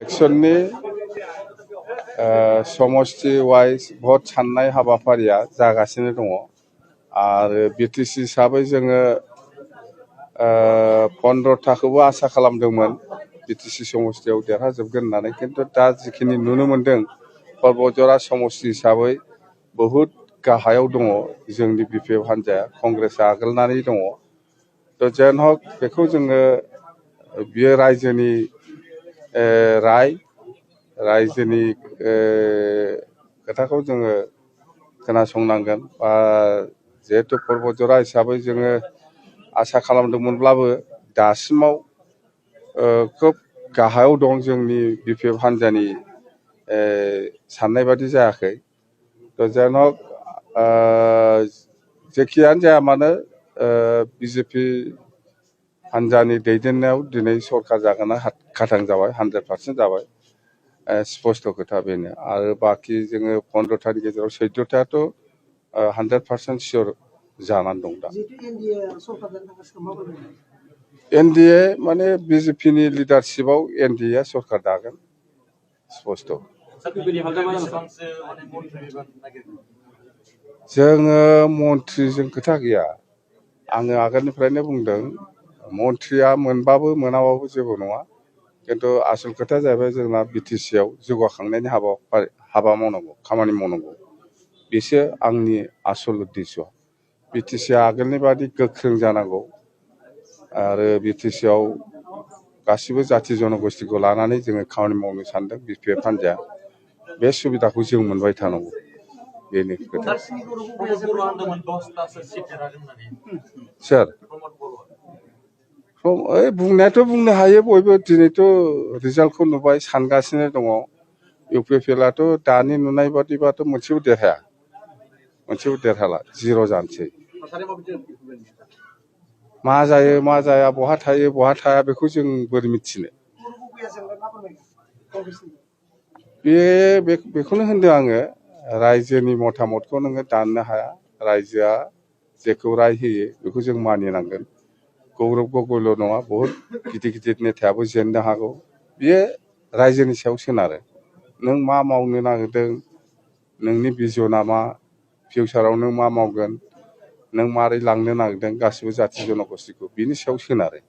इलेक्शननि समष्टि वाइज भट साननाय हाबाफारिया जागासिनो दङ आरो बिटिसि हिसाबै जोङो 15थाखौबो आसा खालामदोंमोन बिटिसि समष्टियाव देरहाजोबगोन होननानै खिन्थु दा जिखिनि नुनो मोनदों पर्बतजरा समष्टि हिसाबै बहुद गाहायाव दङ जोंनि बिपिएफ हान्जाया कंग्रेसआ आगोलनानै दङ थ' जेन हक बेखौ जोङो बियो रायजोनि रायजोनि खोथाखौ जोङो खोनासंनांगोन बा जिहेतु पर्बतजरा हिसाबै जोङो आसा खालामदोंमोनब्लाबो दासिमाव खोब गाहायाव दं जोंनि बिपिएफ हान्जानि साननाय बादि जायाखै थ' जेन हक जेखियानो जाया मानो बिजेपि हान्जानि दैदेननायाव दिनै सरकार जागोना खाथां जाबाय 100% जाबाय स्पष्ट खोथा बेनो आरो बाखि जोङो 15थानि गेजेराव 14थायाथ' 100% सियर जानानै दं दा एनडिए माने बिजेपिनि लिडारशिपआव एनडिए सरकार दागोन स्पष्ट जोङो मन्थ्रिजों खोथा गैया आङो आगोलनिफ्रायनो बुंदों मन्थ्रिया मोनबाबो मोनाबाबो जेबो नङा किन्तु आसल खोथाया जाहैबाय जोंना बिटिसिआव जौगाखांनायनि हाबा मावनांगौ खामानि मावनांगौ बेसो आंनि आसल उद्देश्य बिटिसिआ आगोलनि बादि गोख्रों जानांगौ आरो बिटिसिआव गासिबो जाथि जनगोष्ठीखौ लानानै जोङो खामानि मावनो सानदों बिपिएफ हान्जाया बे सुबिदाखौ जों मोनबाय थानांगौ बेनो खोथा सोर बुंनायाथ' बुंनो हायो बयबो दिनैथ' रिजाल्टखौ नुबाय सानगासिनो दङ इउपिपिएलआथ' दानि नुनाय बादिबाथ' मोनसेबो देरहाला 0 जानोसै मा जायो मा जाया बहा थायो बहा थाया बेखौ जों बोरै मिथिनो बेखौनो होनदों आङो रायजोनि मतामतखौ नोङो दाननो हाया रायजोआ जेखौ राय होयो बेखौ जों मानिनांगोन गौरब गगৈल' नङा बहुत गिदिर नेतायाबो जेननो हागौ बियो रायजोनि सायाव सोनारो नों मा मावनो नागिरदों नोंनि भिजनआ मा फिउचाराव नों मा मावगोन नों मारै लांनो नागिरदों गासिबो जाथि जनगोष्ठीखौ बिनि सायाव सोनारो